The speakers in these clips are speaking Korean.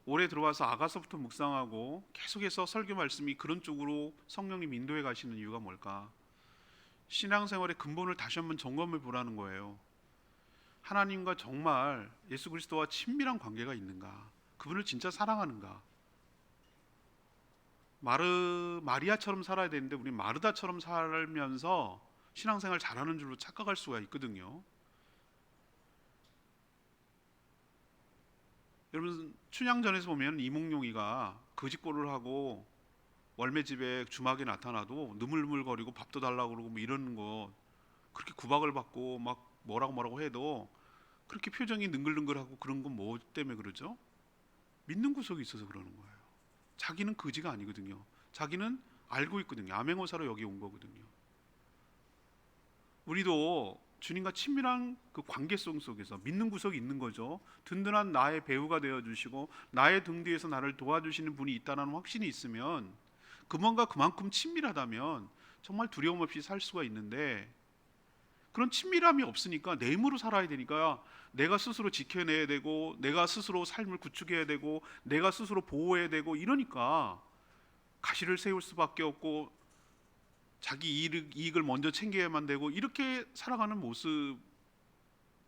올해 들어와서 아가서부터 묵상하고 계속해서 설교 말씀이 그런 쪽으로 성령님 인도해 가시는 이유가 뭘까? 신앙생활의 근본을 다시 한번 점검해 보라는 거예요. 하나님과 정말 예수 그리스도와 친밀한 관계가 있는가? 그분을 진짜 사랑하는가? 마리아처럼 살아야 되는데 우리 마르다처럼 살면서 신앙생활 잘하는 줄로 착각할 수가 있거든요. 여러분 춘향전에서 보면 이몽룡이가 거짓골을 하고 월매집에 주막에 나타나도 느물느물거리고 밥도 달라고 그러고 뭐 이러는 거, 그렇게 구박을 받고 막 뭐라고 해도 그렇게 표정이 능글능글하고 그런 건 뭐 때문에 그러죠? 믿는 구석이 있어서 그러는 거예요. 자기는 거지가 아니거든요. 자기는 알고 있거든요. 암행어사로 여기 온 거거든요. 우리도 주님과 친밀한 그 관계성 속에서 믿는 구석이 있는 거죠. 든든한 나의 배우가 되어주시고 나의 등 뒤에서 나를 도와주시는 분이 있다는 확신이 있으면, 그분과 그만큼 친밀하다면 정말 두려움 없이 살 수가 있는데, 그런 친밀함이 없으니까 내 힘으로 살아야 되니까 내가 스스로 지켜내야 되고 내가 스스로 삶을 구축해야 되고 내가 스스로 보호해야 되고 이러니까 가시를 세울 수밖에 없고 자기 이익을 먼저 챙겨야만 되고 이렇게 살아가는 모습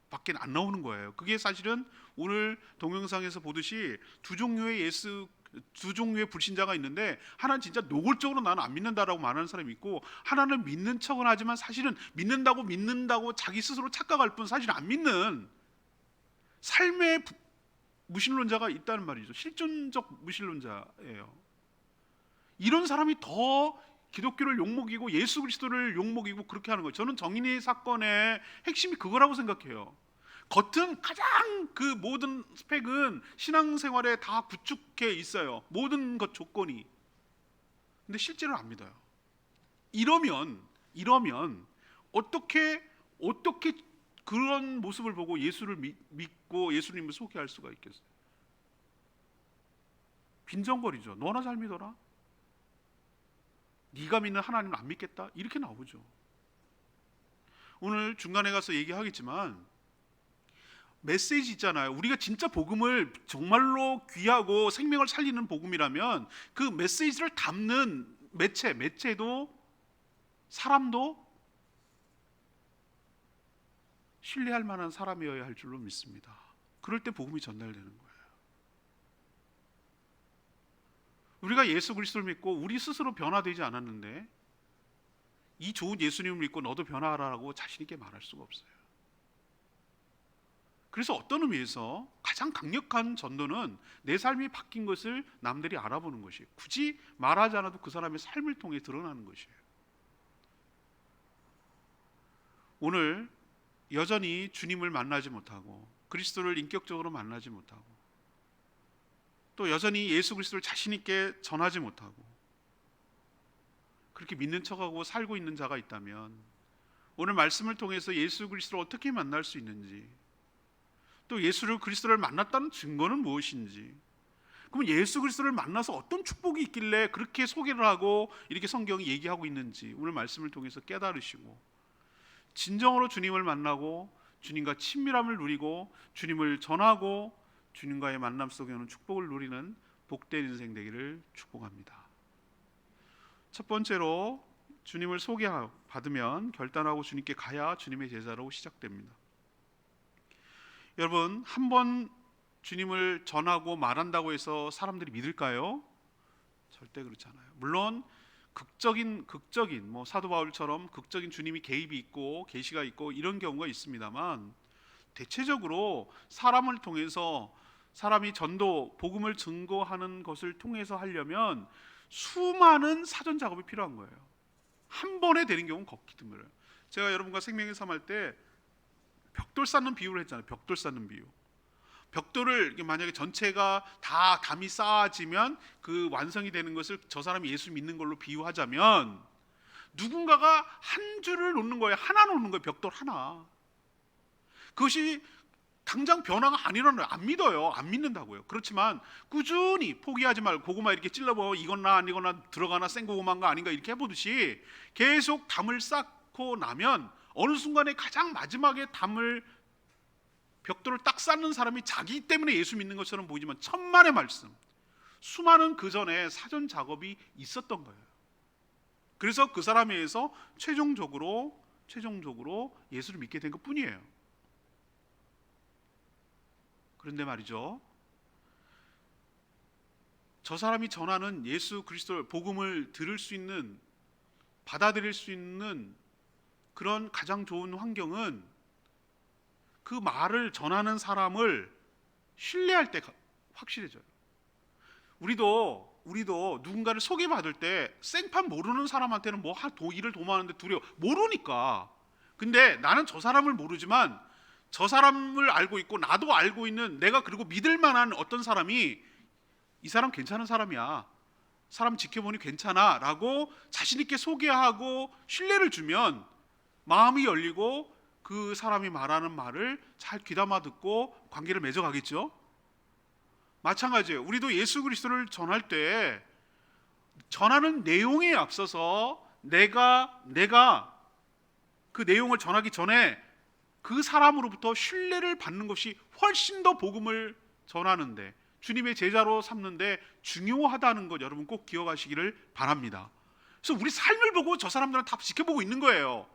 밖에 안 나오는 거예요. 그게 사실은 오늘 동영상에서 보듯이 두 종류의 불신자가 있는데, 하나는 진짜 노골적으로 나는 안 믿는다라고 말하는 사람이 있고, 하나는 믿는 척은 하지만 사실은 믿는다고 자기 스스로 착각할 뿐 사실 안 믿는 삶의 무신론자가 있다는 말이죠. 실존적 무신론자예요. 이런 사람이 더 기독교를 욕먹이고 예수 그리스도를 욕먹이고 그렇게 하는 거예요. 저는 정인의 사건의 핵심이 그거라고 생각해요. 겉은 가장 그 모든 스펙은 신앙생활에 다 구축해 있어요. 모든 것 조건이. 근데 실제로는 안 믿어요. 이러면 어떻게 그런 모습을 보고 예수를 믿고 예수님을 소개할 수가 있겠어요? 빈정거리죠. 너나 잘 믿어라. 네가 믿는 하나님은 안 믿겠다. 이렇게 나오죠. 오늘 중간에 가서 얘기하겠지만 메시지 있잖아요. 우리가 진짜 복음을 정말로 귀하고 생명을 살리는 복음이라면 그 메시지를 담는 매체도 사람도 신뢰할 만한 사람이어야 할 줄로 믿습니다. 그럴 때 복음이 전달되는 거예요. 우리가 예수 그리스도를 믿고 우리 스스로 변화되지 않았는데 이 좋은 예수님을 믿고 너도 변화하라고 자신 있게 말할 수가 없어요. 그래서 어떤 의미에서 가장 강력한 전도는 내 삶이 바뀐 것을 남들이 알아보는 것이에요. 굳이 말하지 않아도 그 사람의 삶을 통해 드러나는 것이에요. 오늘 여전히 주님을 만나지 못하고 그리스도를 인격적으로 만나지 못하고 또 여전히 예수 그리스도를 자신 있게 전하지 못하고 그렇게 믿는 척하고 살고 있는 자가 있다면, 오늘 말씀을 통해서 예수 그리스도를 어떻게 만날 수 있는지, 또 예수 그리스도를 만났다는 증거는 무엇인지, 그럼 예수 그리스도를 만나서 어떤 축복이 있길래 그렇게 소개를 하고 이렇게 성경이 얘기하고 있는지 오늘 말씀을 통해서 깨달으시고 진정으로 주님을 만나고 주님과 친밀함을 누리고 주님을 전하고 주님과의 만남 속에 오는 축복을 누리는 복된 인생 되기를 축복합니다. 첫 번째로 주님을 소개받으면 결단하고 주님께 가야 주님의 제자로 시작됩니다. 여러분, 한 번 주님을 전하고 말한다고 해서 사람들이 믿을까요? 절대 그렇지 않아요. 물론 극적인 뭐 사도 바울처럼 극적인 주님이 개입이 있고 계시가 있고 이런 경우가 있습니다만, 대체적으로 사람을 통해서 사람이 전도 복음을 증거하는 것을 통해서 하려면 수많은 사전 작업이 필요한 거예요. 한 번에 되는 경우는 걷기 드물어요. 제가 여러분과 생명의 삶 할 때 벽돌 쌓는 비유를 했잖아요. 벽돌 쌓는 비유. 벽돌을 만약에 전체가 다 담이 쌓아지면 그 완성이 되는 것을 저 사람이 예수 믿는 걸로 비유하자면 누군가가 한 줄을 놓는 거예요. 하나 놓는 거예요. 벽돌 하나. 그것이 당장 변화가 안 일어나요. 안 믿어요. 안 믿는다고요. 그렇지만 꾸준히 포기하지 말고 고구마 이렇게 찔러보고 이거나 아니거나 들어가나 생고구마인가 아닌가 이렇게 해보듯이 계속 담을 쌓고 나면 어느 순간에 가장 마지막에 담을 벽돌을 딱 쌓는 사람이 자기 때문에 예수 믿는 것처럼 보이지만 천만의 말씀, 수많은 그 전에 사전 작업이 있었던 거예요. 그래서 그 사람에 의해서 최종적으로 예수를 믿게 된 것뿐이에요. 그런데 말이죠, 저 사람이 전하는 예수 그리스도 복음을 들을 수 있는, 받아들일 수 있는 그런 가장 좋은 환경은 그 말을 전하는 사람을 신뢰할 때 확실해져요. 우리도 누군가를 소개받을 때 생판 모르는 사람한테는 뭐 일을 도모하는데 두려워, 모르니까. 근데 나는 저 사람을 모르지만 저 사람을 알고 있고 나도 알고 있는, 내가 그리고 믿을 만한 어떤 사람이 이 사람 괜찮은 사람이야, 사람 지켜보니 괜찮아 라고 자신 있게 소개하고 신뢰를 주면 마음이 열리고 그 사람이 말하는 말을 잘 귀담아 듣고 관계를 맺어가겠죠. 마찬가지예요. 우리도 예수 그리스도를 전할 때 전하는 내용에 앞서서 내가 그 내용을 전하기 전에 그 사람으로부터 신뢰를 받는 것이 훨씬 더 복음을 전하는데, 주님의 제자로 삼는데 중요하다는 것 여러분 꼭 기억하시기를 바랍니다. 그래서 우리 삶을 보고 저 사람들은 다 지켜보고 있는 거예요.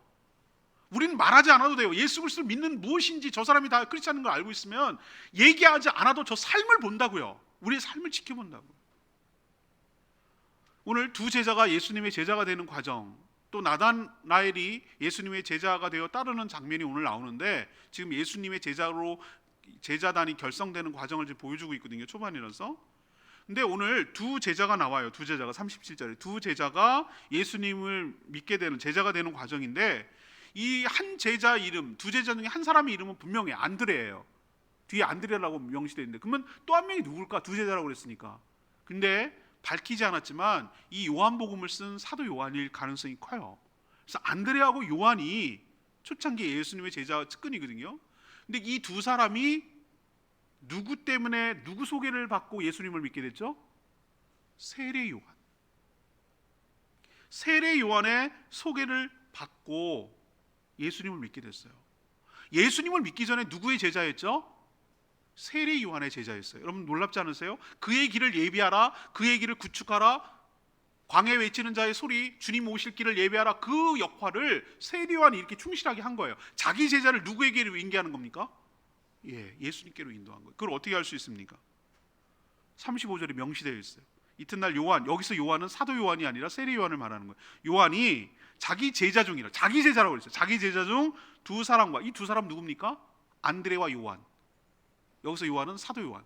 우리는 말하지 않아도 돼요. 예수 그리스도를 믿는 무엇인지 저 사람이 다 크리스찬인 걸 알고 있으면 얘기하지 않아도 저 삶을 본다고요. 우리의 삶을 지켜본다고. 오늘 두 제자가 예수님의 제자가 되는 과정, 또 나다나엘이 예수님의 제자가 되어 따르는 장면이 오늘 나오는데, 지금 예수님의 제자단이 결성되는 과정을 지금 보여주고 있거든요. 초반이라서. 근데 오늘 두 제자가 나와요. 두 제자가 37절에 두 제자가 예수님을 믿게 되는, 제자가 되는 과정인데, 이 한 제자 이름, 두 제자 중에 한 사람의 이름은 분명히 안드레예요. 뒤에 안드레라고 명시되어 있는데, 그러면 또 한 명이 누굴까? 두 제자라고 그랬으니까. 근데 밝히지 않았지만 이 요한복음을 쓴 사도 요한일 가능성이 커요. 그래서 안드레하고 요한이 초창기 예수님의 제자 측근이거든요. 근데 이 두 사람이 누구 때문에, 누구 소개를 받고 예수님을 믿게 됐죠? 세례 요한. 세례 요한의 소개를 받고 예수님을 믿게 됐어요. 예수님을 믿기 전에 누구의 제자였죠? 세례 요한의 제자였어요. 여러분 놀랍지 않으세요? 그의 길을 예비하라, 그의 길을 구축하라, 광야에 외치는 자의 소리, 주님 오실 길을 예비하라, 그 역할을 세례 요한이 이렇게 충실하게 한 거예요. 자기 제자를 누구에게로 인계하는 겁니까? 예수님께로 인도한 거예요. 그걸 어떻게 할 수 있습니까? 35절에 명시되어 있어요. 이튿날 요한, 여기서 요한은 사도 요한이 아니라 세례 요한을 말하는 거예요. 요한이 자기 제자 중이라, 자기 제자라고 그랬어요. 자기 제자 중 두 사람과, 이 두 사람 누굽니까? 안드레와 요한. 여기서 요한은 사도 요한.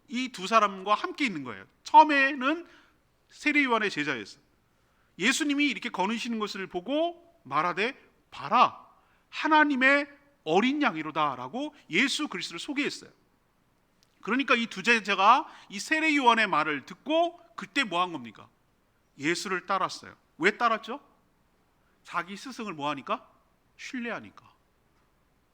이 두 사람과 함께 있는 거예요. 처음에는 세례 요한의 제자였어요. 예수님이 이렇게 거느시는 것을 보고 말하되, 봐라, 하나님의 어린 양이로다 라고 예수 그리스도를 소개했어요. 그러니까 이 두 제자가 이 세례 요한의 말을 듣고 그때 뭐 한 겁니까? 예수를 따랐어요. 왜 따랐죠? 자기 스승을 뭐 하니까? 신뢰하니까.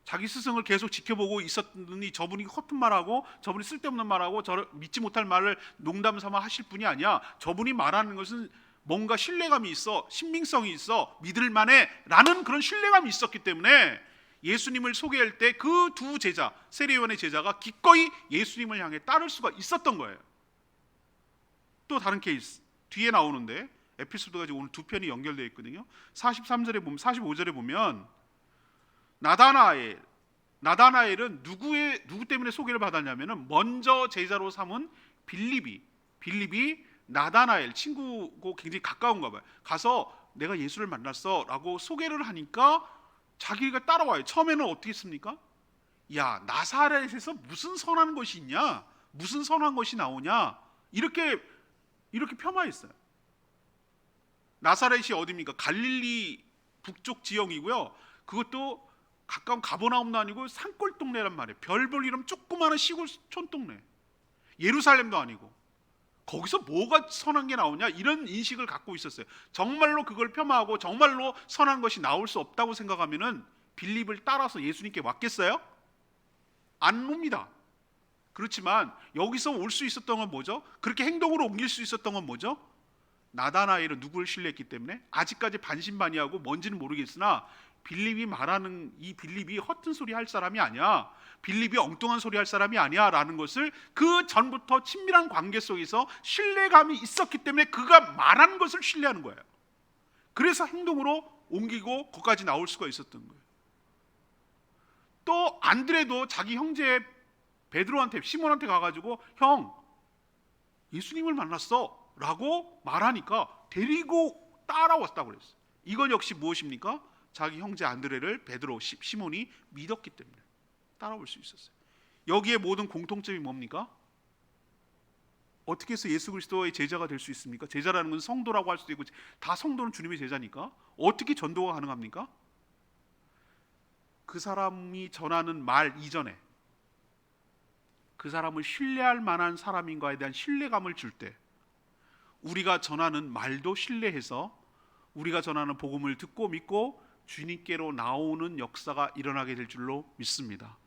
자기 스승을 계속 지켜보고 있었더니 저분이 허튼 말하고, 저분이 쓸데없는 말하고, 믿지 못할 말을 농담 삼아 하실 분이 아니야. 저분이 말하는 것은 뭔가 신뢰감이 있어, 신빙성이 있어, 믿을만해 라는 그런 신뢰감이 있었기 때문에 예수님을 소개할 때 그 두 제자, 세례 요한의 제자가 기꺼이 예수님을 향해 따를 수가 있었던 거예요. 또 다른 케이스 뒤에 나오는데, 에피소드가 오늘 두 편이 연결되어 있거든요. 43절에 보면, 45절에 보면 나다나엘은 누구 때문에 소개를 받았냐면은, 먼저 제자로 삼은 빌립이 나다나엘 친구고 굉장히 가까운가 봐요. 가서 내가 예수를 만났어 라고 소개를 하니까 자기가 따라와요. 처음에는 어떻게 했습니까? 야, 나사렛에서 무슨 선한 것이 있냐, 무슨 선한 것이 나오냐, 이렇게 폄하했어요. 나사렛이 어디입니까? 갈릴리 북쪽 지형이고요. 그것도 가까운 가버나움도 아니고 산골 동네란 말이에요. 별 볼 일 없는 조그마한 시골 촌동네. 예루살렘도 아니고. 거기서 뭐가 선한 게 나오냐, 이런 인식을 갖고 있었어요. 정말로 그걸 폄하하고 정말로 선한 것이 나올 수 없다고 생각하면은 빌립을 따라서 예수님께 왔겠어요? 안 옵니다. 그렇지만 여기서 올 수 있었던 건 뭐죠? 그렇게 행동으로 옮길 수 있었던 건 뭐죠? 나다나엘은 누구를 신뢰했기 때문에 아직까지 반신반의하고 뭔지는 모르겠으나 빌립이 말하는 이 빌립이 허튼 소리 할 사람이 아니야, 빌립이 엉뚱한 소리 할 사람이 아니야 라는 것을 그 전부터 친밀한 관계 속에서 신뢰감이 있었기 때문에 그가 말하는 것을 신뢰하는 거예요. 그래서 행동으로 옮기고 거기까지 나올 수가 있었던 거예요. 또 안드레도 자기 형제 베드로한테, 시몬한테 가가지고 형 예수님을 만났어 라고 말하니까 데리고 따라왔다고 그랬어요. 이건 역시 무엇입니까? 자기 형제 안드레를 베드로, 시몬이 믿었기 때문에 따라올 수 있었어요. 여기에 모든 공통점이 뭡니까? 어떻게 해서 예수 그리스도의 제자가 될 수 있습니까? 제자라는 건 성도라고 할 수도 있고, 다 성도는 주님의 제자니까 어떻게 전도가 가능합니까? 그 사람이 전하는 말 이전에 그 사람을 신뢰할 만한 사람인가에 대한 신뢰감을 줄 때, 우리가 전하는 말도 신뢰해서 우리가 전하는 복음을 듣고 믿고 주님께로 나오는 역사가 일어나게 될 줄로 믿습니다.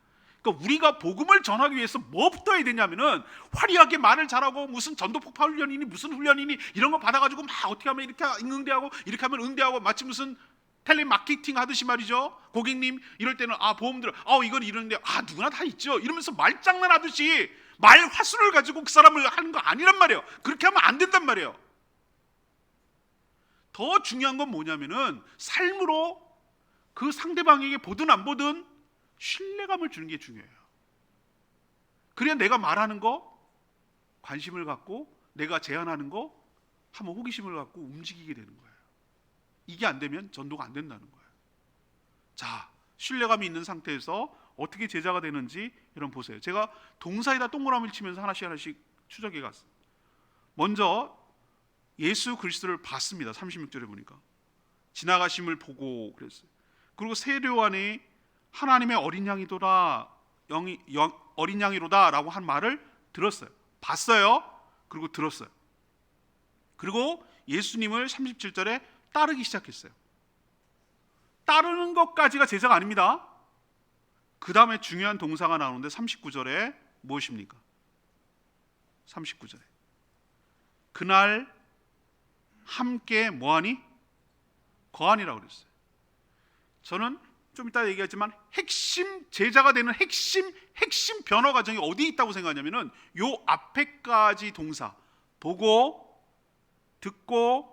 그러니까 우리가 복음을 전하기 위해서 뭐부터 해야 되냐면은 화려하게 말을 잘하고 무슨 전도폭파 훈련이니 무슨 훈련이니 이런 거 받아가지고 막 어떻게 하면 이렇게 응대하고 이렇게 하면 응대하고, 마치 무슨 텔레마케팅 하듯이 말이죠. 고객님 이럴 때는 보험 들어, 이건 이런데 누구나 다 있죠 이러면서 말장난 하듯이 말 화술을 가지고 그 사람을 하는 거 아니란 말이에요. 그렇게 하면 안 된단 말이에요. 더 중요한 건 뭐냐면은 삶으로 그 상대방에게 보든 안 보든 신뢰감을 주는 게 중요해요. 그래야 내가 말하는 거 관심을 갖고, 내가 제안하는 거 한번 호기심을 갖고 움직이게 되는 거예요. 이게 안 되면 전도가 안 된다는 거예요. 자, 신뢰감이 있는 상태에서 어떻게 제자가 되는지 여러분 보세요. 제가 동사에다 동그라미를 치면서 하나씩 추적해 갔어요. 먼저 예수 그리스도를 봤습니다. 36절에 보니까 지나가심을 보고 그랬어요. 그리고 세례 안에 하나님의 어린 양이도다, 어린 양이로다 라고 한 말을 들었어요. 봤어요. 그리고 들었어요. 그리고 예수님을 37절에 따르기 시작했어요. 따르는 것까지가 제자가 아닙니다. 그 다음에 중요한 동사가 나오는데 39절에 무엇입니까? 39절에 그날 함께 뭐하니? 거하니라고 그랬어요. 저는 좀 이따 얘기하지만 핵심 제자가 되는 핵심 변화 과정이 어디에 있다고 생각하냐면은 요 앞에까지 동사 보고 듣고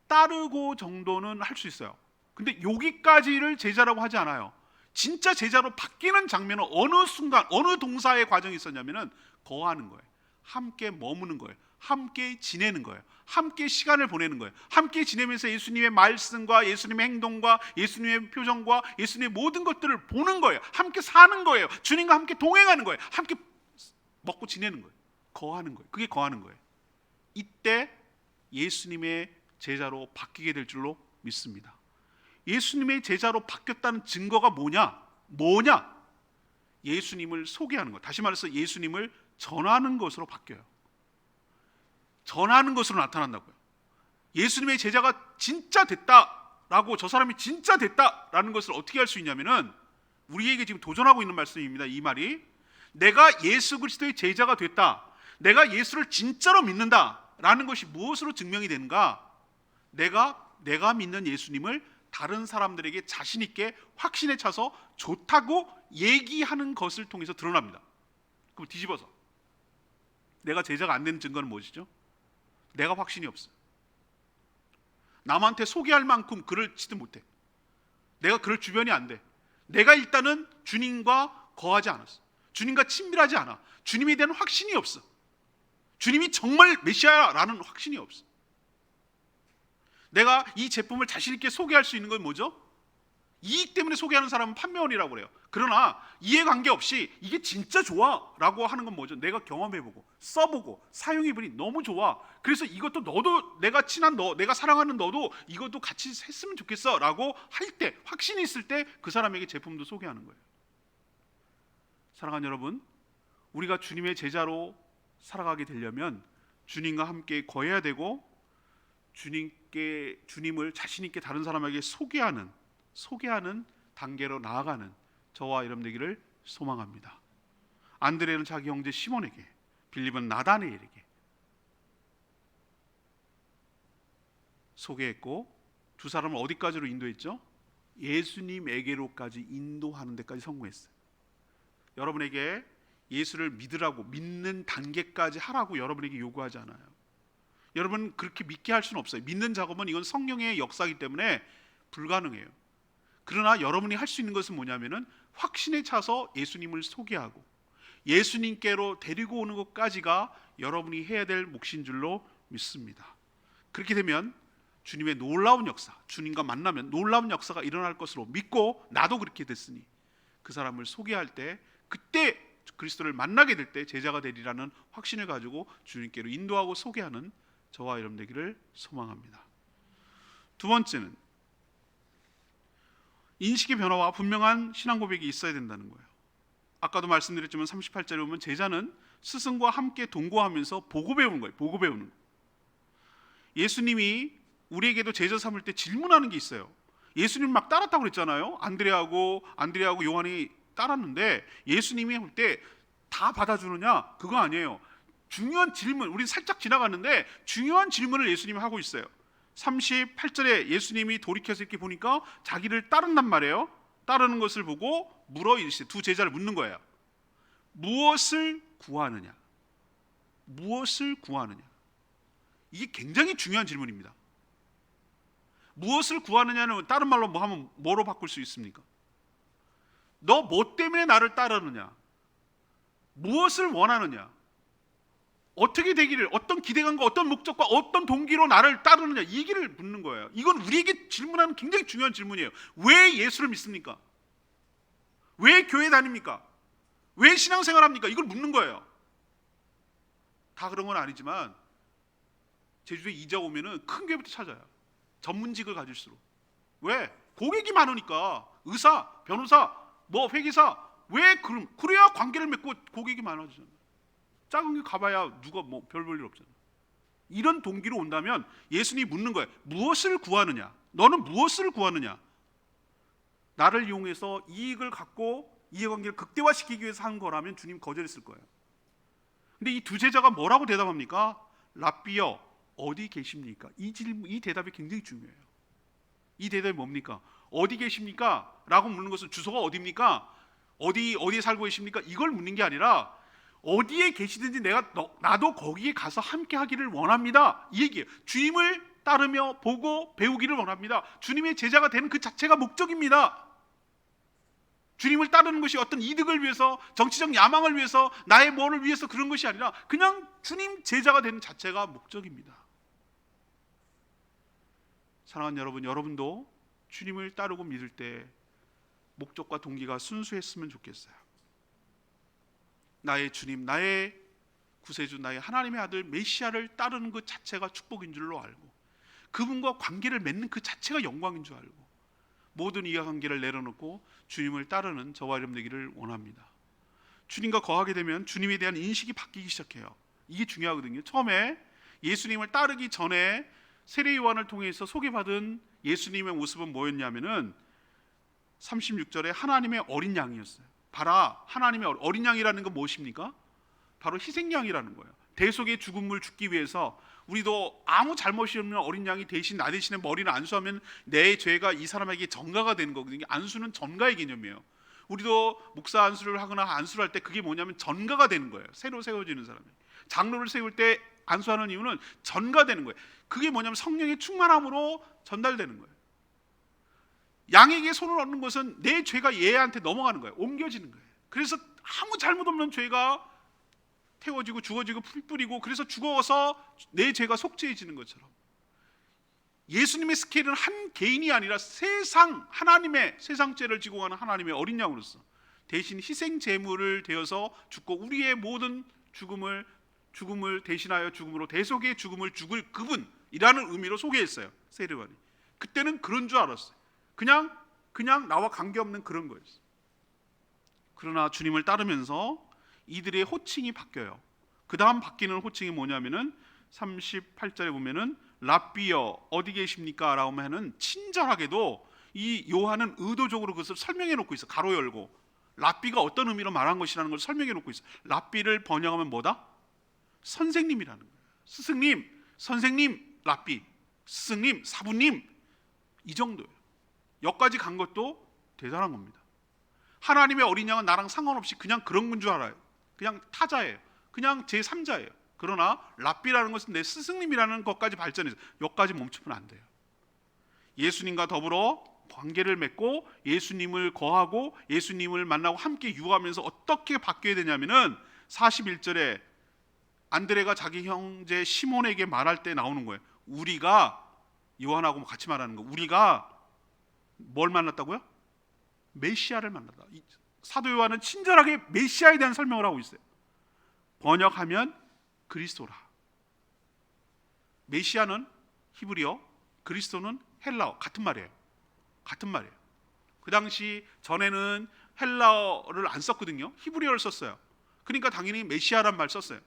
따르고 정도는 할 수 있어요. 근데 여기까지를 제자라고 하지 않아요. 진짜 제자로 바뀌는 장면은 어느 순간 어느 동사의 과정이 있었냐면은 거하는 거예요. 함께 머무는 거예요. 함께 지내는 거예요. 함께 시간을 보내는 거예요. 함께 지내면서 예수님의 말씀과 예수님의 행동과 예수님의 표정과 예수님의 모든 것들을 보는 거예요. 함께 사는 거예요. 주님과 함께 동행하는 거예요. 함께 먹고 지내는 거예요. 거하는 거예요. 그게 거하는 거예요. 이때 예수님의 제자로 바뀌게 될 줄로 믿습니다. 예수님의 제자로 바뀌었다는 증거가 뭐냐? 예수님을 소개하는 것. 다시 말해서 예수님을 전하는 것으로 바뀌어요. 전하는 것으로 나타난다고요. 예수님의 제자가 진짜 됐다라고, 저 사람이 진짜 됐다라는 것을 어떻게 할 수 있냐면은, 우리에게 지금 도전하고 있는 말씀입니다. 이 말이, 내가 예수 그리스도의 제자가 됐다, 내가 예수를 진짜로 믿는다라는 것이 무엇으로 증명이 되는가? 내가 믿는 예수님을 다른 사람들에게 자신 있게 확신에 차서 좋다고 얘기하는 것을 통해서 드러납니다. 그럼 뒤집어서, 내가 제자가 안 되는 증거는 무엇이죠? 내가 확신이 없어. 남한테 소개할 만큼 글을 치든 못해. 내가 그럴 주변이 안 돼. 내가 일단은 주님과 거하지 않았어. 주님과 친밀하지 않아. 주님에 대한 확신이 없어. 주님이 정말 메시아라는 확신이 없어. 내가 이 제품을 자신 있게 소개할 수 있는 건 뭐죠? 이익 때문에 소개하는 사람은 판매원이라고 그래요. 그러나 이해관계 없이 이게 진짜 좋아 라고 하는 건 뭐죠? 내가 경험해보고 써보고 사용해보니 너무 좋아, 그래서 이것도 너도, 내가 친한 너, 내가 사랑하는 너도 이것도 같이 했으면 좋겠어 라고 할 때, 확신이 있을 때 그 사람에게 제품도 소개하는 거예요. 사랑하는 여러분, 우리가 주님의 제자로 살아가게 되려면 주님과 함께 거해야 되고, 주님을 자신 있게 다른 사람에게 소개하는 단계로 나아가는 저와 여러분 되기를 소망합니다. 안드레는 자기 형제 시몬에게, 빌립은 나다나엘에게 소개했고, 두 사람을 어디까지로 인도했죠? 예수님에게로까지 인도하는 데까지 성공했어요. 여러분에게 예수를 믿으라고, 믿는 단계까지 하라고 여러분에게 요구하지 않아요. 여러분 그렇게 믿게 할 수는 없어요. 믿는 작업은 이건 성령의 역사이기 때문에 불가능해요. 그러나 여러분이 할 수 있는 것은 뭐냐면은 확신에 차서 예수님을 소개하고 예수님께로 데리고 오는 것까지가 여러분이 해야 될 몫인 줄로 믿습니다. 그렇게 되면 주님의 놀라운 역사, 주님과 만나면 놀라운 역사가 일어날 것으로 믿고, 나도 그렇게 됐으니 그 사람을 소개할 때, 그때 그리스도를 만나게 될 때 제자가 되리라는 확신을 가지고 주님께로 인도하고 소개하는 저와 여러분 되기를 소망합니다. 두 번째는 인식의 변화와 분명한 신앙 고백이 있어야 된다는 거예요. 아까도 말씀드렸지만 38절에 보면 제자는 스승과 함께 동거하면서 보고 배우는 거예요. 보고 배우는 거예요. 예수님이 우리에게도 제자 삼을 때 질문하는 게 있어요. 예수님 막 따랐다고 그랬잖아요. 안드레하고 요한이 따랐는데 예수님이 할 때 다 받아주느냐? 그거 아니에요. 중요한 질문, 우린 살짝 지나갔는데 중요한 질문을 예수님이 하고 있어요. 38절에 예수님이 돌이켜서 이렇게 보니까 자기를 따른단 말이에요. 따르는 것을 보고 물어 이르시되, 두 제자를 묻는 거예요. 무엇을 구하느냐? 무엇을 구하느냐? 이게 굉장히 중요한 질문입니다. 무엇을 구하느냐는 다른 말로 뭐 하면 뭐로 바꿀 수 있습니까? 너 뭐 때문에 나를 따르느냐? 무엇을 원하느냐? 어떻게 되기를, 어떤 기대감과 어떤 목적과 어떤 동기로 나를 따르느냐, 이 얘기를 묻는 거예요. 이건 우리에게 질문하는 굉장히 중요한 질문이에요. 왜 예수를 믿습니까? 왜 교회 다닙니까? 왜 신앙생활합니까? 이걸 묻는 거예요. 다 그런 건 아니지만 제주도에 이자 오면은 큰 교회부터 찾아요. 전문직을 가질수록. 왜? 고객이 많으니까. 의사, 변호사, 뭐 회계사. 왜? 그래야 관계를 맺고 고객이 많아지잖아요. 작은 게 가봐야 누가 뭐 별 볼 일 없잖아요. 이런 동기로 온다면 예수님이 묻는 거예요. 무엇을 구하느냐? 너는 무엇을 구하느냐? 나를 이용해서 이익을 갖고 이해관계를 극대화시키기 위해서 한 거라면 주님 거절했을 거예요. 근데 이 두 제자가 뭐라고 대답합니까? 랍비여, 어디 계십니까? 이 대답이 굉장히 중요해요. 이 대답이 뭡니까? 어디 계십니까? 라고 묻는 것은 주소가 어디입니까? 어디에 살고 계십니까? 이걸 묻는 게 아니라 어디에 계시든지 나도 거기에 가서 함께 하기를 원합니다. 이 얘기예요. 주님을 따르며 보고 배우기를 원합니다. 주님의 제자가 되는 그 자체가 목적입니다. 주님을 따르는 것이 어떤 이득을 위해서, 정치적 야망을 위해서, 나의 뭐를 위해서 그런 것이 아니라 그냥 주님 제자가 되는 자체가 목적입니다. 사랑하는 여러분, 여러분도 주님을 따르고 믿을 때 목적과 동기가 순수했으면 좋겠어요. 나의 주님, 나의 구세주, 나의 하나님의 아들 메시아를 따르는 것 자체가 축복인 줄로 알고, 그분과 관계를 맺는 그 자체가 영광인 줄 알고, 모든 이해관계를 내려놓고 주님을 따르는 저와 여러분 되기를 원합니다. 주님과 거하게 되면 주님에 대한 인식이 바뀌기 시작해요. 이게 중요하거든요. 처음에 예수님을 따르기 전에 세례 요한을 통해서 소개받은 예수님의 모습은 뭐였냐면은 36절에 하나님의 어린 양이었어요. 봐라, 하나님의 어린 양이라는 건 무엇입니까? 바로 희생양이라는 거예요. 대속의 죽음을 죽기 위해서, 우리도 아무 잘못이 없는 어린 양이 대신 나 대신에 머리를 안수하면 내 죄가 이 사람에게 전가가 되는 거거든요. 안수는 전가의 개념이에요. 우리도 목사 안수를 하거나 안수를 할 때 그게 뭐냐면 전가가 되는 거예요. 새로 세워지는 사람이. 장로를 세울 때 안수하는 이유는 전가되는 거예요. 그게 뭐냐면 성령의 충만함으로 전달되는 거예요. 양에게 손을 얹는 것은 내 죄가 얘한테 넘어가는 거예요. 옮겨지는 거예요. 그래서 아무 잘못 없는 죄가 태워지고 죽어지고 풀 뿌리고, 그래서 죽어서 내 죄가 속죄해지는 것처럼 예수님의 스케일은 한 개인이 아니라 하나님의 세상 죄를 지고 가는 하나님의 어린 양으로서 대신 희생 제물을 되어서 죽고 우리의 모든 죽음을 대신하여 죽음으로 대속의 죽음을 죽을 그분이라는 의미로 소개했어요. 세례요한이. 그때는 그런 줄 알았어요. 그냥 나와 관계없는 그런 거였어요. 그러나 주님을 따르면서 이들의 호칭이 바뀌어요. 그 다음 바뀌는 호칭이 뭐냐면은 38절에 보면은 랍비여, 어디 계십니까? 라고 하면은 친절하게도 이 요한은 의도적으로 그것을 설명해 놓고 있어. 가로 열고 랍비가 어떤 의미로 말한 것이라는 걸 설명해 놓고 있어. 랍비를 번역하면 뭐다? 선생님이라는 거예요. 스승님, 선생님, 랍비, 스승님, 사부님, 이 정도예요. 여기까지 간 것도 대단한 겁니다. 하나님의 어린 양은 나랑 상관없이 그냥 그런 건 줄 알아요. 그냥 타자예요. 그냥 제3자예요. 그러나 랍비라는 것은 내 스승님이라는 것까지 발전해서 여기까지 멈추면 안 돼요. 예수님과 더불어 관계를 맺고 예수님을 거하고 예수님을 만나고 함께 유하면서 어떻게 바뀌어야 되냐면은 41절에 안드레가 자기 형제 시몬에게 말할 때 나오는 거예요. 우리가, 요한하고 같이 말하는 거, 우리가 뭘 만났다고요? 메시아를 만났다. 사도 요한은 친절하게 메시아에 대한 설명을 하고 있어요. 번역하면 그리스도라. 메시아는 히브리어, 그리스도는 헬라어, 같은 말이에요. 같은 말이에요. 그 당시 전에는 헬라어를 안 썼거든요. 히브리어를 썼어요. 그러니까 당연히 메시아란 말 썼어요.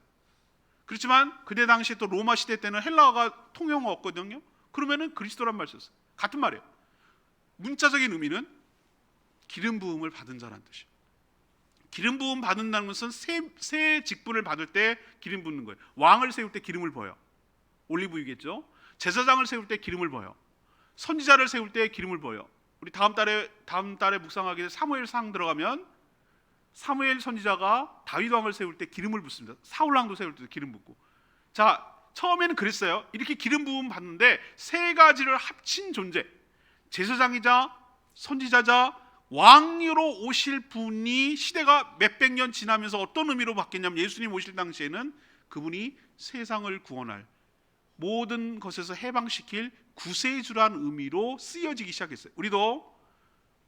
그렇지만 그때 당시에 또 로마 시대 때는 헬라어가 통용어였거든요. 그러면은 그리스도란 말 썼어요. 같은 말이에요. 문자적인 의미는 기름 부음을 받은 자라는 뜻이에요. 기름 부음 받는다는 것은 새 직분을 받을 때 기름 붓는 거예요. 왕을 세울 때 기름을 부어요. 올리브유겠죠. 제사장을 세울 때 기름을 부어요. 선지자를 세울 때 기름을 부어요. 우리 다음 달에 묵상하게 될 사무엘상 들어가면 사무엘 선지자가 다윗 왕을 세울 때 기름을 붓습니다. 사울 왕도 세울 때 기름 붓고. 자, 처음에는 그랬어요. 이렇게 기름 부음 받는데 세 가지를 합친 존재, 제사장이자 선지자자 왕으로 오실 분이 시대가 몇백 년 지나면서 어떤 의미로 바뀌었냐면 예수님 오실 당시에는 그분이 세상을 구원할, 모든 것에서 해방시킬 구세주란 의미로 쓰여지기 시작했어요. 우리도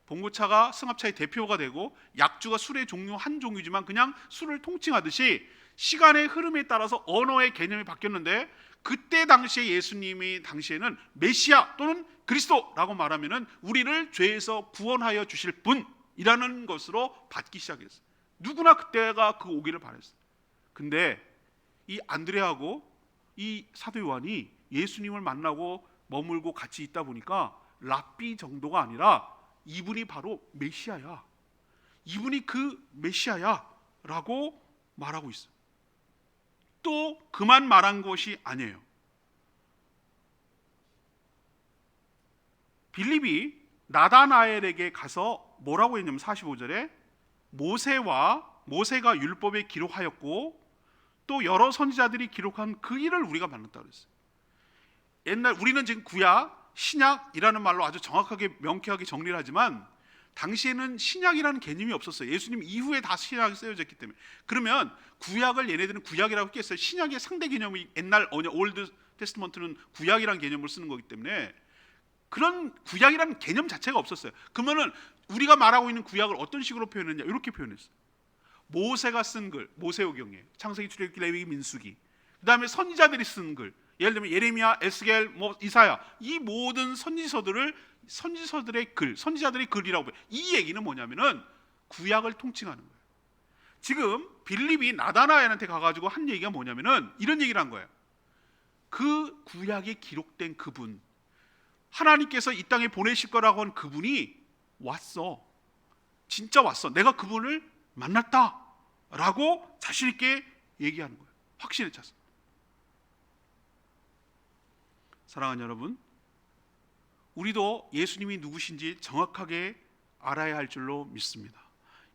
봉고차가 승합차의 대표가 되고 약주가 술의 종류 한 종류지만 그냥 술을 통칭하듯이 시간의 흐름에 따라서 언어의 개념이 바뀌었는데, 그때 당시에 예수님이 당시에는 메시아 또는 그리스도라고 말하면은 우리를 죄에서 구원하여 주실 분이라는 것으로 받기 시작했어요. 누구나 그때가 그 오기를 바랬어요. 근데 이 안드레하고 이 사도 요한이 예수님을 만나고 머물고 같이 있다 보니까 랍비 정도가 아니라 이분이 바로 메시아야, 이분이 그 메시아야 라고 말하고 있어요. 또 그만 말한 것이 아니에요. 빌립이 나다나엘에게 가서 뭐라고 했냐면 45절에 모세가 율법에 기록하였고 또 여러 선지자들이 기록한 그 일을 우리가 만났다고 그랬어요. 옛날 우리는 지금 구약, 신약이라는 말로 아주 정확하게 명쾌하게 정리를 하지만 당시에는 신약이라는 개념이 없었어요. 예수님 이후에 다 신약이 쓰여졌기 때문에. 그러면 구약을 얘네들은 구약이라고 했겠어요. 신약의 상대 개념이 옛날 올드 테스트먼트는 구약이라는 개념을 쓰는 거기 때문에 그런 구약이라는 개념 자체가 없었어요. 그러면은 우리가 말하고 있는 구약을 어떤 식으로 표현했냐? 이렇게 표현했어요. 모세가 쓴 글, 모세오경이에요. 창세기, 출애굽기, 레위기, 민수기. 그다음에 선지자들이 쓴 글, 예를 들면 예레미야, 에스겔, 이사야, 이 모든 선지서들의 글, 선지자들의 글이라고 해요. 이 얘기는 뭐냐면은 구약을 통칭하는 거예요. 지금 빌립이 나다나엘한테 가가지고 한 얘기가 뭐냐면은 이런 얘기를 한 거예요. 그 구약에 기록된 그분, 하나님께서 이 땅에 보내실 거라고 한 그분이 왔어. 진짜 왔어. 내가 그분을 만났다 라고 자신 있게 얘기하는 거예요. 확신에 차서. 사랑하는 여러분, 우리도 예수님이 누구신지 정확하게 알아야 할 줄로 믿습니다.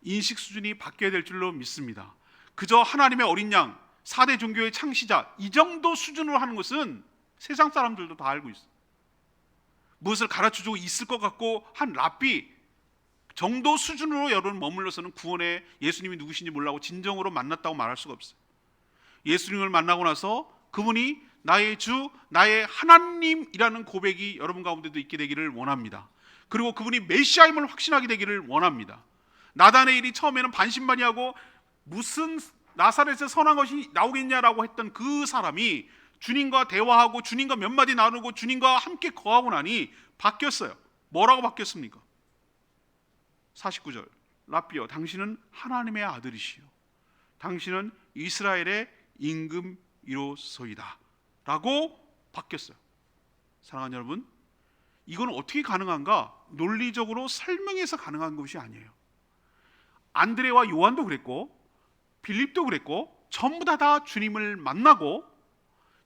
인식 수준이 바뀌어야 될 줄로 믿습니다. 그저 하나님의 어린 양, 4대 종교의 창시자, 이 정도 수준으로 하는 것은 세상 사람들도 다 알고 있어요. 무엇을 가르쳐주고 있을 것 같고 한 랍비 정도 수준으로 여러분 머물러서는 구원에 예수님이 누구신지 몰라고 진정으로 만났다고 말할 수가 없어요. 예수님을 만나고 나서 그분이 나의 주, 나의 하나님이라는 고백이 여러분 가운데도 있게 되기를 원합니다. 그리고 그분이 메시아임을 확신하게 되기를 원합니다. 나다나엘이 처음에는 반신반의하고 무슨 나사렛에서 선한 것이 나오겠냐라고 했던 그 사람이 주님과 대화하고 주님과 몇 마디 나누고 주님과 함께 거하고 나니 바뀌었어요. 뭐라고 바뀌었습니까? 49절, 랍비여, 당신은 하나님의 아들이시요 당신은 이스라엘의 임금이로소이다 라고 바뀌었어요. 사랑하는 여러분, 이건 어떻게 가능한가? 논리적으로 설명해서 가능한 것이 아니에요. 안드레와 요한도 그랬고 빌립도 그랬고 전부 다 주님을 만나고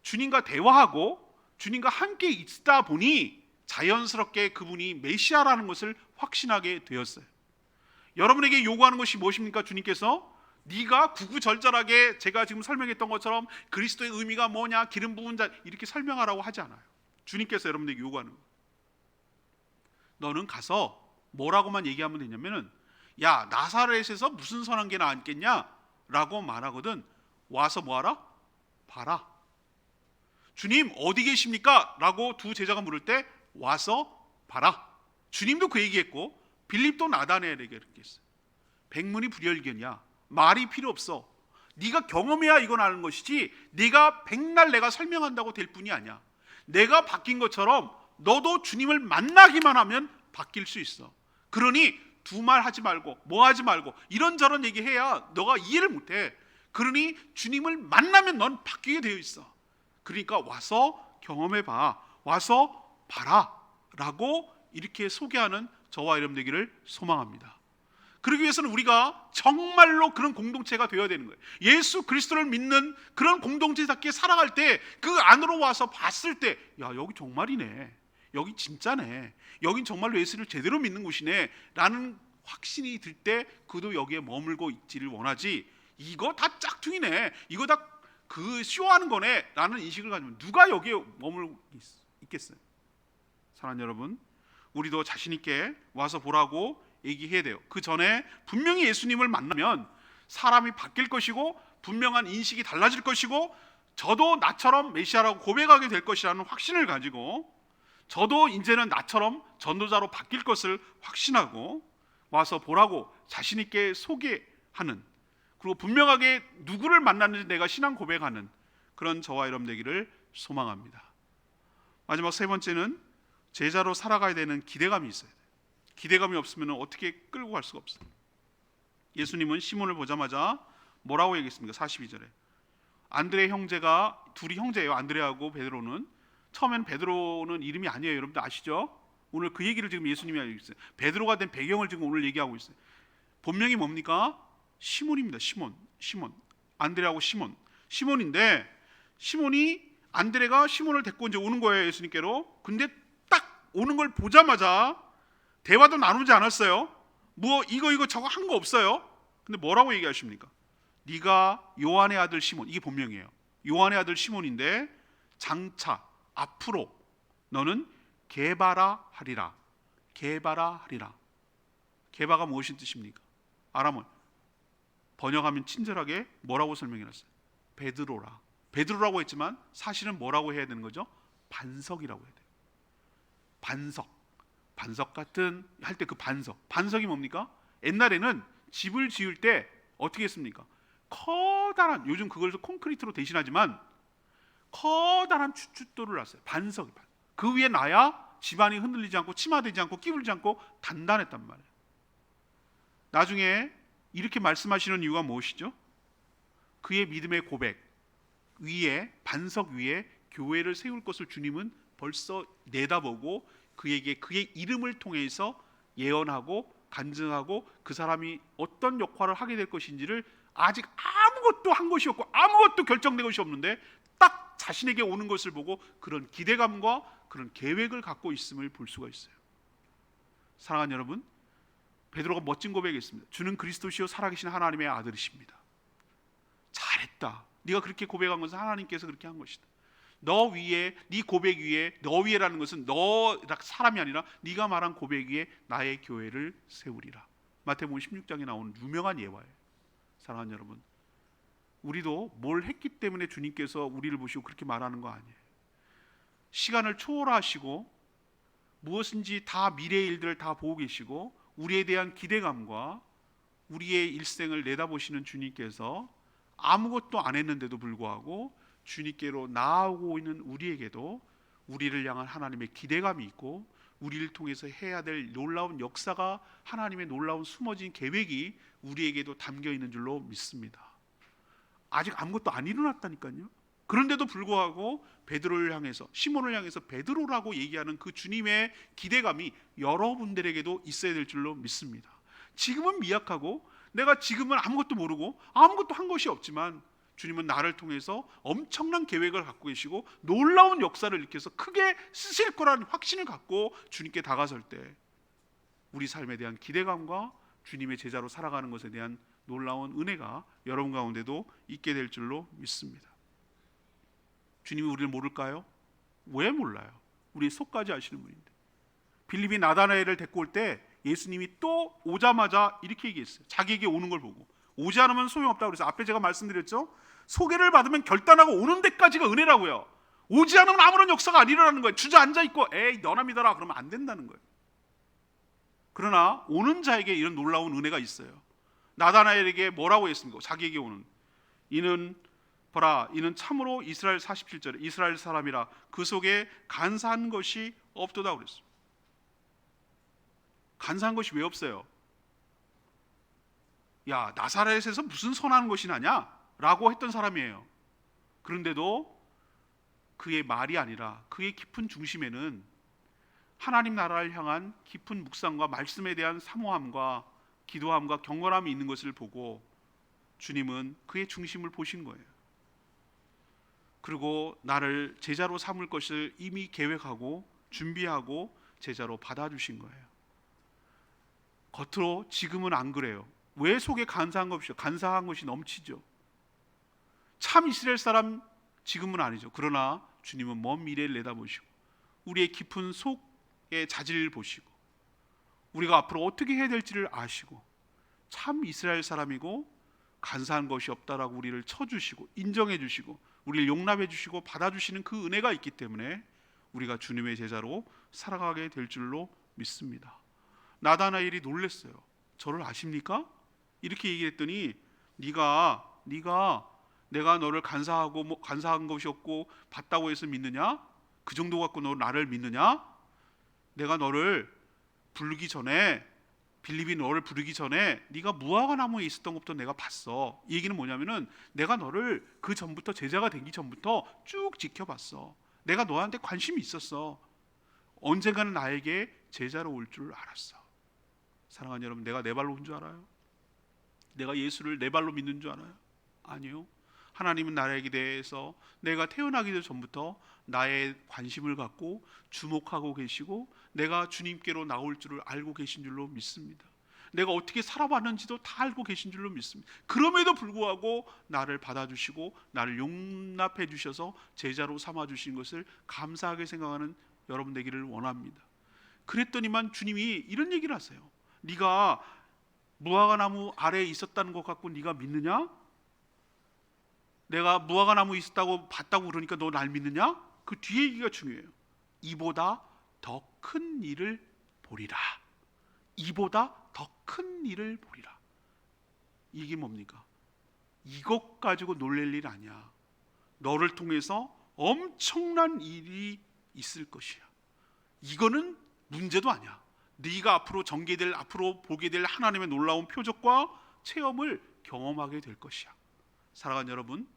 주님과 대화하고 주님과 함께 있다 보니 자연스럽게 그분이 메시아라는 것을 확신하게 되었어요. 여러분에게 요구하는 것이 무엇입니까? 주님께서 네가 구구절절하게 제가 지금 설명했던 것처럼 그리스도의 의미가 뭐냐, 기름 부은 자 이렇게 설명하라고 하지 않아요. 주님께서 여러분에게 요구하는 거예요. 너는 가서 뭐라고만 얘기하면 되냐면은 야, 나사렛에서 무슨 선한 게 나왔겠냐 라고 말하거든. 와서 뭐하라? 봐라. 주님 어디 계십니까? 라고 두 제자가 물을 때 와서 봐라. 주님도 그 얘기했고 빌립도 나다나엘에게 이렇게 했어요. 백문이 불여일견이야. 말이 필요 없어. 네가 경험해야 이건 아는 것이지 네가 백날 내가 설명한다고 될 뿐이 아니야. 내가 바뀐 것처럼 너도 주님을 만나기만 하면 바뀔 수 있어. 그러니 두 말 하지 말고 뭐 하지 말고 이런저런 얘기해야 너가 이해를 못해. 그러니 주님을 만나면 넌 바뀌게 되어 있어. 그러니까 와서 경험해봐. 와서 봐라 라고 이렇게 소개하는 저와 여러분 되기를 소망합니다. 그러기 위해서는 우리가 정말로 그런 공동체가 되어야 되는 거예요. 예수 그리스도를 믿는 그런 공동체답게 살아갈 때 그 안으로 와서 봤을 때 야, 여기 정말이네, 여기 진짜네, 여긴 정말로 예수를 제대로 믿는 곳이네 라는 확신이 들 때 그도 여기에 머물고 있기를 원하지, 이거 다 짝퉁이네, 이거 다 그 쇼하는 거네 라는 인식을 가지면 누가 여기에 머물고 있겠어요? 사랑하는 여러분, 우리도 자신 있게 와서 보라고 얘기해야 돼요. 그 전에 분명히 예수님을 만나면 사람이 바뀔 것이고 분명한 인식이 달라질 것이고 저도 나처럼 메시아라고 고백하게 될 것이라는 확신을 가지고 저도 이제는 나처럼 전도자로 바뀔 것을 확신하고 와서 보라고 자신 있게 소개하는, 그리고 분명하게 누구를 만났는지 내가 신앙 고백하는 그런 저와 여러분 되기를 소망합니다. 마지막 세 번째는 제자로 살아가야 되는 기대감이 있어야 돼요. 기대감이 없으면 어떻게 끌고 갈 수가 없어요. 예수님은 시몬을 보자마자 뭐라고 얘기했습니까? 42절에 안드레 형제가, 둘이 형제예요. 안드레하고 베드로는. 처음엔 베드로는 이름이 아니에요. 여러분들 아시죠? 오늘 그 얘기를 지금 예수님이 하고 있어요. 베드로가 된 배경을 지금 오늘 얘기하고 있어요. 본명이 뭡니까? 시몬입니다. 시몬. 안드레하고 시몬인데 시몬이, 안드레가 시몬을 데리고 이제 오는 거예요. 예수님께로. 근데 딱 오는 걸 보자마자 대화도 나누지 않았어요. 뭐 이거 저거 한 거 없어요. 근데 뭐라고 얘기하십니까? 네가 요한의 아들 시몬, 이게 본명이에요. 요한의 아들 시몬인데 장차 앞으로 너는 게바라 하리라. 게바가 무엇인 뜻입니까? 아람어 번역하면 친절하게 뭐라고 설명해놨어요? 베드로라고 했지만 사실은 뭐라고 해야 되는 거죠? 반석이라고 해야 돼요. 반석 같은 할 때 그 반석이 뭡니까? 옛날에는 집을 지을 때 어떻게 했습니까? 커다란, 요즘 그걸 콘크리트로 대신하지만 커다란 춧돌을 놨어요. 반석이. 그 위에 놔야 집안이 흔들리지 않고 침하되지 않고 끼울지 않고 단단했단 말이에요. 나중에 이렇게 말씀하시는 이유가 무엇이죠? 그의 믿음의 고백 위에, 반석 위에 교회를 세울 것을 주님은 벌써 내다보고 그에게 그의 이름을 통해서 예언하고 간증하고 그 사람이 어떤 역할을 하게 될 것인지를 아직 아무것도 한 것이 없고 아무것도 결정된 것이 없는데 딱 자신에게 오는 것을 보고 그런 기대감과 그런 계획을 갖고 있음을 볼 수가 있어요. 사랑하는 여러분, 베드로가 멋진 고백했습니다. 주는 그리스도시요 살아계신 하나님의 아들이십니다. 잘했다. 네가 그렇게 고백한 것은 하나님께서 그렇게 한 것이다. 너 위에, 네 고백 위에, 너 위에라는 것은 너 사람이 아니라 네가 말한 고백 위에 나의 교회를 세우리라. 마태복음 16장에 나오는 유명한 예화예요. 사랑하는 여러분, 우리도 뭘 했기 때문에 주님께서 우리를 보시고 그렇게 말하는 거 아니에요. 시간을 초월하시고 무엇인지 다 미래의 일들을 다 보고 계시고 우리에 대한 기대감과 우리의 일생을 내다보시는 주님께서 아무것도 안 했는데도 불구하고 주님께로 나아오고 있는 우리에게도 우리를 향한 하나님의 기대감이 있고 우리를 통해서 해야 될 놀라운 역사가, 하나님의 놀라운 숨어진 계획이 우리에게도 담겨 있는 줄로 믿습니다. 아직 아무것도 안 일어났다니까요. 그런데도 불구하고 베드로를 향해서, 시몬을 향해서 베드로라고 얘기하는 그 주님의 기대감이 여러분들에게도 있어야 될 줄로 믿습니다. 지금은 미약하고 내가 지금은 아무것도 모르고 아무것도 한 것이 없지만 주님은 나를 통해서 엄청난 계획을 갖고 계시고 놀라운 역사를 일으켜서 크게 쓰실 거라는 확신을 갖고 주님께 다가설 때 우리 삶에 대한 기대감과 주님의 제자로 살아가는 것에 대한 놀라운 은혜가 여러분 가운데도 있게 될 줄로 믿습니다. 주님이 우리를 모를까요? 왜 몰라요? 우리 속까지 아시는 분인데. 빌립이 나다나엘을 데리고 올 때 예수님이 또 오자마자 이렇게 얘기했어요. 자기에게 오는 걸 보고 오지 않으면 소용없다고 그래서 앞에 제가 말씀드렸죠. 소개를 받으면 결단하고 오는 데까지가 은혜라고요. 오지 않으면 아무런 역사가 안 일어나는 거예요. 주저앉아 있고 에이 너나 믿어라 그러면 안 된다는 거예요. 그러나 오는 자에게 이런 놀라운 은혜가 있어요. 나다나엘에게 뭐라고 했습니까? 자기에게 오는 이는 보라 이는 참으로 이스라엘 47절에 이스라엘 사람이라 그 속에 간사한 것이 없도다 그랬어요. 간사한 것이 왜 없어요? 야 나사렛에서 무슨 선한 것이 나냐? 라고 했던 사람이에요. 그런데도 그의 말이 아니라 그의 깊은 중심에는 하나님 나라를 향한 깊은 묵상과 말씀에 대한 사모함과 기도함과 경건함이 있는 것을 보고 주님은 그의 중심을 보신 거예요. 그리고 나를 제자로 삼을 것을 이미 계획하고 준비하고 제자로 받아주신 거예요. 겉으로 지금은 안 그래요. 왜 속에 간사한 것이 간사한 것이 넘치죠. 참 이스라엘 사람 지금은 아니죠. 그러나 주님은 먼 미래를 내다보시고 우리의 깊은 속의 자질을 보시고 우리가 앞으로 어떻게 해야 될지를 아시고 참 이스라엘 사람이고 간사한 것이 없다라고 우리를 쳐주시고 인정해 주시고 우리를 용납해 주시고 받아주시는 그 은혜가 있기 때문에 우리가 주님의 제자로 살아가게 될 줄로 믿습니다. 나다나엘이 놀랬어요. 저를 아십니까? 이렇게 얘기했더니 네가 내가 너를 간사하고 간사한 것이 없고 봤다고 해서 믿느냐? 그 정도 갖고 너 나를 믿느냐? 내가 너를 부르기 전에 빌립이 너를 부르기 전에 네가 무화과 나무에 있었던 것부터 내가 봤어. 이 얘기는 뭐냐면은 내가 너를 그 전부터 제자가 되기 전부터 쭉 지켜봤어. 내가 너한테 관심이 있었어. 언젠가는 나에게 제자로 올 줄 알았어. 사랑하는 여러분, 내가 내 발로 온 줄 알아요? 내가 예수를 내 발로 믿는 줄 알아요? 아니요. 하나님은 나에게 대해서 내가 태어나기 전부터 나의 관심을 갖고 주목하고 계시고 내가 주님께로 나올 줄을 알고 계신 줄로 믿습니다. 내가 어떻게 살아왔는지도 다 알고 계신 줄로 믿습니다. 그럼에도 불구하고 나를 받아주시고 나를 용납해 주셔서 제자로 삼아주신 것을 감사하게 생각하는 여러분 되기를 원합니다. 그랬더니만 주님이 이런 얘기를 하세요. 네가 무화과 나무 아래에 있었다는 것 갖고 네가 믿느냐? 내가 무화과 나무 있었다고 봤다고 그러니까 너 날 믿느냐? 그 뒤에 얘기가 중요해요. 이보다 더 큰 일을 보리라. 이보다 더 큰 일을 보리라. 이게 뭡니까? 이것 가지고 놀랄 일 아니야. 너를 통해서 엄청난 일이 있을 것이야. 이거는 문제도 아니야. 네가 앞으로 전개될 앞으로 보게 될 하나님의 놀라운 표적과 체험을 경험하게 될 것이야. 사랑하는 여러분,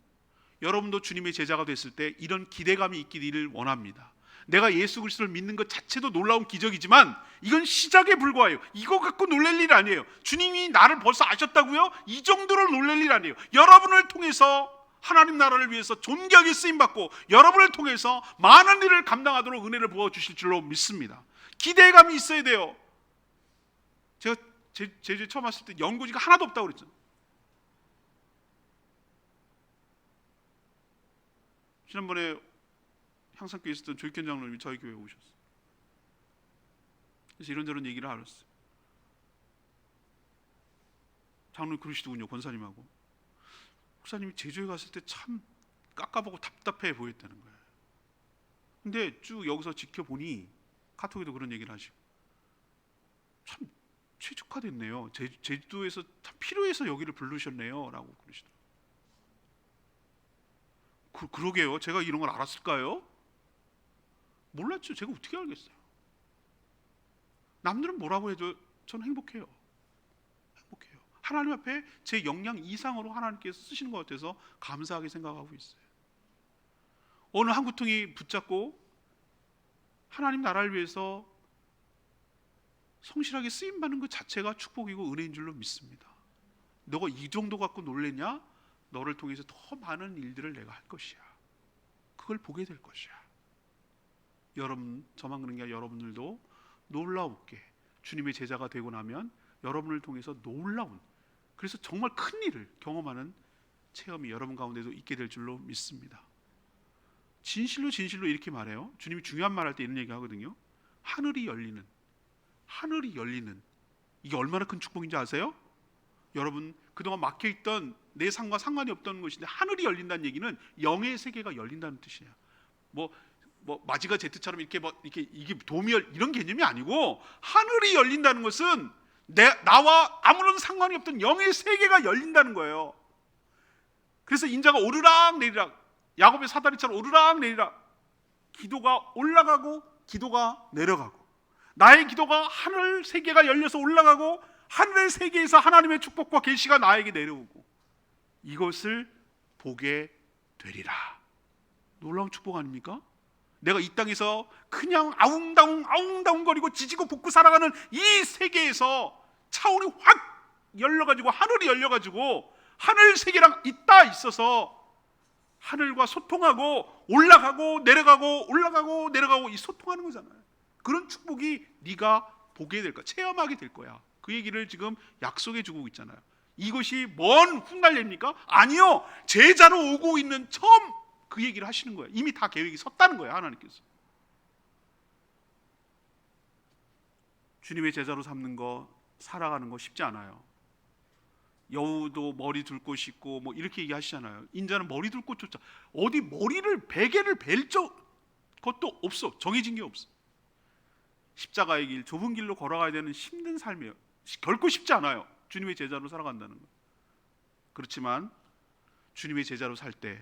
여러분도 주님의 제자가 됐을 때 이런 기대감이 있기를 원합니다. 내가 예수 그리스도를 믿는 것 자체도 놀라운 기적이지만 이건 시작에 불과해요. 이거 갖고 놀랄 일 아니에요. 주님이 나를 벌써 아셨다고요? 이 정도로 놀랄 일 아니에요. 여러분을 통해서 하나님 나라를 위해서 존귀하게 쓰임받고 여러분을 통해서 많은 일을 감당하도록 은혜를 부어주실 줄로 믿습니다. 기대감이 있어야 돼요. 제가 제주에 처음 왔을 때 연고지가 하나도 없다고 그랬잖아요. 지난번에 향상교회 있었던 조익현 장로님이 저희 교회에 오셨어요. 그래서 이런저런 얘기를 알았어요. 장로님 그러시더군요. 권사님하고 목사님이 제주에 갔을 때 참 깝깝하고 답답해 보였다는 거예요. 근데 쭉 여기서 지켜보니 카톡에도 그런 얘기를 하시고 참 최적화됐네요. 제주도에서 참 필요해서 여기를 부르셨네요 라고 그러시더라고요. 그러게요. 제가 이런 걸 알았을까요? 몰랐죠. 제가 어떻게 알겠어요? 남들은 뭐라고 해도 저는 행복해요. 하나님 앞에 제 역량 이상으로 하나님께서 쓰시는 것 같아서 감사하게 생각하고 있어요. 어느 한 구통이 붙잡고 하나님 나라를 위해서 성실하게 쓰임받는 것 자체가 축복이고 은혜인 줄로 믿습니다. 너가 이 정도 갖고 놀랬냐? 너를 통해서 더 많은 일들을 내가 할 것이야. 그걸 보게 될 것이야. 여러분, 저만 그런 게 아니라 여러분들도 놀라웠게 주님의 제자가 되고 나면 여러분을 통해서 놀라운, 그래서 정말 큰 일을 경험하는 체험이 여러분 가운데도 있게 될 줄로 믿습니다. 진실로 진실로 이렇게 말해요. 주님이 중요한 말할 때 이런 얘기 하거든요. 하늘이 열리는, 이게 얼마나 큰 축복인지 아세요? 여러분, 그동안 막혀있던 내 삶과 상관이 없던 것인데 하늘이 열린다는 얘기는 영의 세계가 열린다는 뜻이에요. 뭐 마지가 제트처럼 이렇게 이게 도미열 이런 개념이 아니고, 하늘이 열린다는 것은 나와 아무런 상관이 없던 영의 세계가 열린다는 거예요. 그래서 인자가 오르락 내리락, 야곱의 사다리처럼 오르락 내리락, 기도가 올라가고 기도가 내려가고, 나의 기도가 하늘 세계가 열려서 올라가고 하늘의 세계에서 하나님의 축복과 계시가 나에게 내려오고, 이것을 보게 되리라. 놀라운 축복 아닙니까? 내가 이 땅에서 그냥 아웅다웅 거리고 지지고 볶고 살아가는 이 세계에서 차원이 확 열려가지고, 하늘이 열려가지고 하늘 세계랑 있어서 하늘과 소통하고 올라가고 내려가고 올라가고 내려가고 이 소통하는 거잖아요. 그런 축복이 네가 보게 될 거야. 체험하게 될 거야. 그 얘기를 지금 약속해 주고 있잖아요. 이것이 먼 훗날입니까? 아니요. 제자로 오고 있는 처음 그 얘기를 하시는 거예요. 이미 다 계획이 섰다는 거예요, 하나님께서. 주님의 제자로 삼는 거, 살아가는 거 쉽지 않아요. 여우도 머리 둘 곳이 있고 뭐 이렇게 얘기하시잖아요. 인자는 머리 둘 곳조차, 어디 머리를 베개를 벨 것도 없어. 정해진 게 없어. 십자가의 길, 좁은 길로 걸어가야 되는 힘든 삶이에요. 결코 쉽지 않아요. 주님의 제자로 살아간다는 거. 그렇지만 주님의 제자로 살 때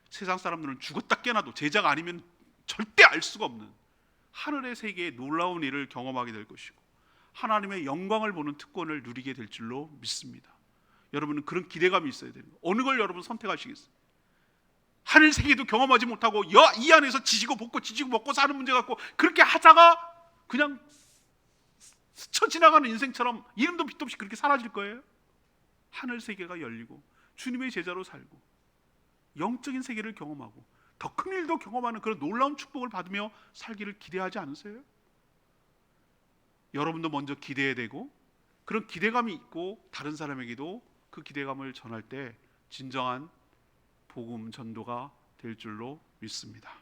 세상 사람들은 죽었다 깨나도 제자가 아니면 절대 알 수가 없는 하늘의 세계의 놀라운 일을 경험하게 될 것이고, 하나님의 영광을 보는 특권을 누리게 될 줄로 믿습니다. 여러분은 그런 기대감이 있어야 됩니다. 어느 걸 여러분 선택하시겠어요? 하늘 세계도 경험하지 못하고 이 안에서 지지고 볶고 사는 문제 갖고 그렇게 하다가 그냥 스쳐 지나가는 인생처럼 이름도 빛도 없이 그렇게 사라질 거예요? 하늘 세계가 열리고 주님의 제자로 살고 영적인 세계를 경험하고 더 큰 일도 경험하는 그런 놀라운 축복을 받으며 살기를 기대하지 않으세요? 여러분도 먼저 기대해야 되고, 그런 기대감이 있고 다른 사람에게도 그 기대감을 전할 때 진정한 복음 전도가 될 줄로 믿습니다.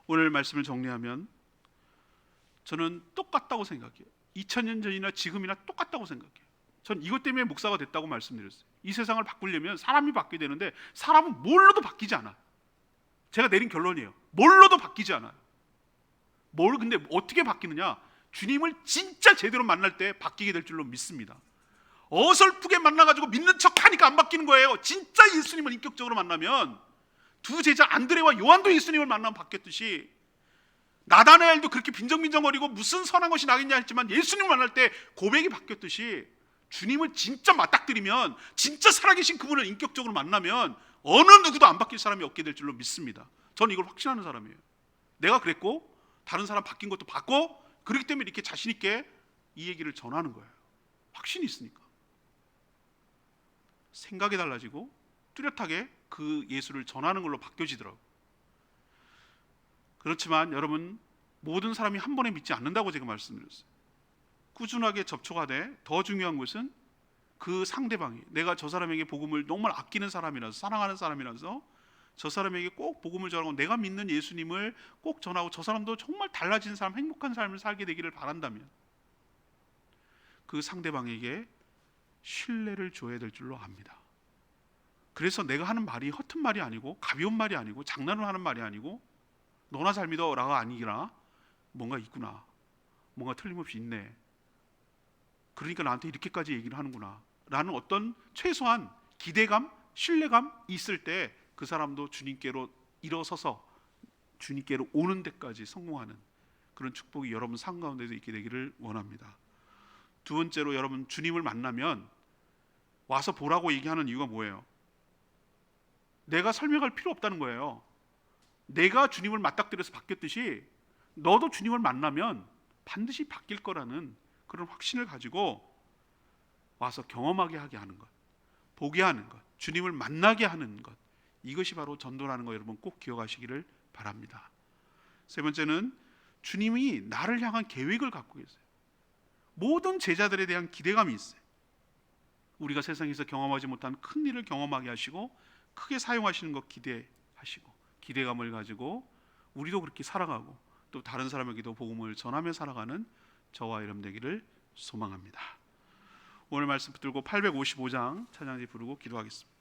오늘 말씀을 정리하면 저는 똑같다고 생각해요. 2000년 전이나 지금이나 똑같다고 생각해요. 전 이것 때문에 목사가 됐다고 말씀드렸어요. 이 세상을 바꾸려면 사람이 바뀌어야 되는데 사람은 뭘로도 바뀌지 않아. 제가 내린 결론이에요. 뭘로도 바뀌지 않아요. 근데 어떻게 바뀌느냐? 주님을 진짜 제대로 만날 때 바뀌게 될 줄로 믿습니다. 어설프게 만나가지고 믿는 척하니까 안 바뀌는 거예요. 진짜 예수님을 인격적으로 만나면, 두 제자 안드레와 요한도 예수님을 만나면 바뀌었듯이, 나다나엘도 그렇게 빈정빈정거리고 무슨 선한 것이 나겠냐 했지만 예수님을 만날 때 고백이 바뀌었듯이, 주님을 진짜 맞닥뜨리면, 진짜 살아계신 그분을 인격적으로 만나면 어느 누구도 안 바뀔 사람이 없게 될 줄로 믿습니다. 저는 이걸 확신하는 사람이에요. 내가 그랬고 다른 사람 바뀐 것도 봤고, 그렇기 때문에 이렇게 자신 있게 이 얘기를 전하는 거예요. 확신이 있으니까. 생각이 달라지고 뚜렷하게 그 예수를 전하는 걸로 바뀌어지더라고요. 그렇지만 여러분, 모든 사람이 한 번에 믿지 않는다고 제가 말씀드렸어요. 꾸준하게 접촉하되 더 중요한 것은 그 상대방이, 내가 저 사람에게 복음을 정말 아끼는 사람이라서, 사랑하는 사람이라서 저 사람에게 꼭 복음을 전하고 내가 믿는 예수님을 꼭 전하고 저 사람도 정말 달라진 삶, 행복한 삶을 살게 되기를 바란다면 그 상대방에게 신뢰를 줘야 될 줄로 압니다. 그래서 내가 하는 말이 허튼 말이 아니고 가벼운 말이 아니고 장난을 하는 말이 아니고 너나 잘 믿어라가 아니라 뭔가 있구나, 뭔가 틀림없이 있네, 그러니까 나한테 이렇게까지 얘기를 하는구나 라는 어떤 최소한 기대감, 신뢰감 있을 때 그 사람도 주님께로 일어서서 주님께로 오는 데까지 성공하는 그런 축복이 여러분 삶 가운데서 있게 되기를 원합니다. 두 번째로, 여러분 주님을 만나면 와서 보라고 얘기하는 이유가 뭐예요? 내가 설명할 필요 없다는 거예요. 내가 주님을 맞닥뜨려서 바뀌었듯이 너도 주님을 만나면 반드시 바뀔 거라는 그런 확신을 가지고 와서 경험하게 하게 하는 것. 보게 하는 것, 주님을 만나게 하는 것, 이것이 바로 전도라는 거 여러분 꼭 기억하시기를 바랍니다. 세 번째는 주님이 나를 향한 계획을 갖고 계세요. 모든 제자들에 대한 기대감이 있어요. 우리가 세상에서 경험하지 못한 큰 일을 경험하게 하시고 크게 사용하시는 것 기대하시고 기대감을 가지고 우리도 그렇게 살아가고 또 다른 사람에게도 복음을 전하며 살아가는 저와 여러분 되기를 소망합니다. 오늘 말씀 붙들고 855장 찬양지 부르고 기도하겠습니다.